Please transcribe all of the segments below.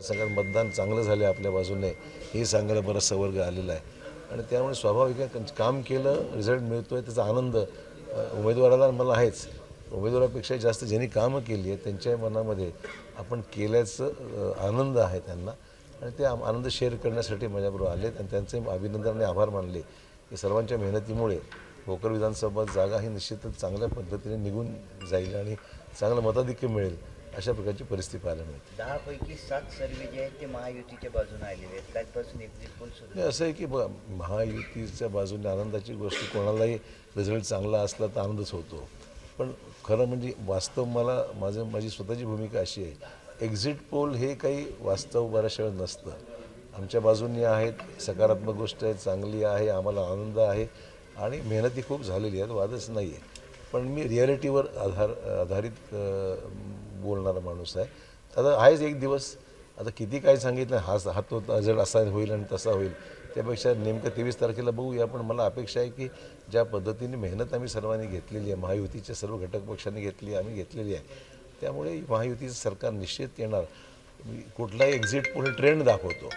मतदारसंघात मतदान चांगलं झालं आपल्या बाजूने हे सांगायला बराचसा वर्ग आलेला आहे आणि त्यामुळे स्वाभाविक आहे काम केलं रिझल्ट मिळतो आहे त्याचा आनंद उमेदवाराला मला आहेच. उमेदवारापेक्षा जास्त ज्यांनी कामं केली आहे त्यांच्या मनामध्ये आपण केल्याचं आनंद आहे त्यांना आणि ते आनंद शेअर करण्यासाठी माझ्याबरोबर आलेत आणि त्यांचे अभिनंदन आणि आभार मानले की सर्वांच्या मेहनतीमुळे भोकर विधानसभा जागा ही निश्चितच चांगल्या पद्धतीने निघून जाईल आणि चांगलं मताधिक्य मिळेल अशा प्रकारची परिस्थिती पाहायला मिळते. 10 पैकी 7 सर्वे जे आहेत ते महायुतीच्या बाजूने आलेले आहेत. कालपासून एक्झिट पोल सुरू नाही असं आहे की महायुतीच्या बाजूने आनंदाची गोष्ट कोणालाही रिझल्ट चांगला असला तर आनंदच होतो पण खरं म्हणजे वास्तव माझी स्वतःची भूमिका अशी आहे एक्झिट पोल हे काही वास्तव बऱ्याचशा वेळेस नसतं. आमच्या बाजूनी आहेत सकारात्मक गोष्ट आहे चांगली आहे आम्हाला आनंद आहे आणि मेहनती खूप झालेली आहेत वादच नाही आहे पण मी रिॲलिटीवर आधारित बोलणारा माणूस आहे. आता आहेच एक दिवस आता किती काय सांगितलं हा तो रिझल्ट असा होईल आणि तसा होईल त्यापेक्षा नेमकं 23 तारखेला बघूया पण मला अपेक्षा आहे की ज्या पद्धतीने मेहनत आम्ही सर्वांनी घेतलेली आहे महायुतीच्या सर्व घटक पक्षांनी घेतली आम्ही घेतलेली आहे त्यामुळे महायुतीचं सरकार निश्चित येणार. कुठलाही एक्झिट पोल ट्रेंड दाखवतो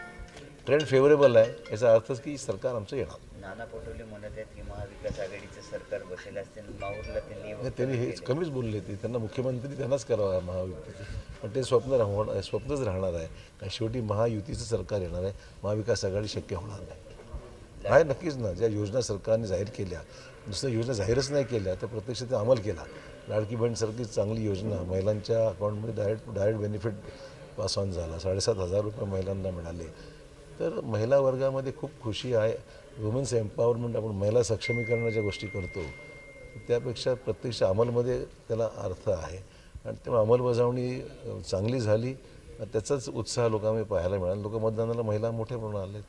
ट्रेंड फेवरेबल आहे याचा अर्थच की सरकार आमचं येणार. नाना पटोले म्हणत आहेत की महाविकास आघाडीचं सरकार बसेल असते माहूरला त्यांनी हेच कमीच बोलले ते त्यांना मुख्यमंत्री त्यांनाच करावा महायुतीचं पण ते स्वप्नच राहणार आहे कारण शेवटी महायुतीचं सरकार येणार आहे महाविकास आघाडी शक्य होणार नाही आहे नक्कीच ना. ज्या योजना सरकारने जाहीर केल्या नुसतं योजना जाहीरच नाही केल्या तर प्रत्यक्ष ते अंमल केला. लाडकी बहीणसारखी चांगली योजना महिलांच्या अकाउंटमध्ये डायरेक्ट बेनिफिट पास ऑन झाला 7,500 रुपये महिलांना मिळाले तर महिला वर्गामध्ये खूप खुशी आहे. वुमन्स एम्पॉवरमेंट आपण महिला सक्षमीकरणाच्या गोष्टी करतो त्यापेक्षा प्रत्यक्ष अंमलमध्ये त्याला अर्थ आहे आणि तेव्हा अंमलबजावणी चांगली झाली त्याचाच उत्साह लोकांमध्ये पाहायला मिळाला. लोक मतदानाला महिला मोठ्या प्रमाणात आले.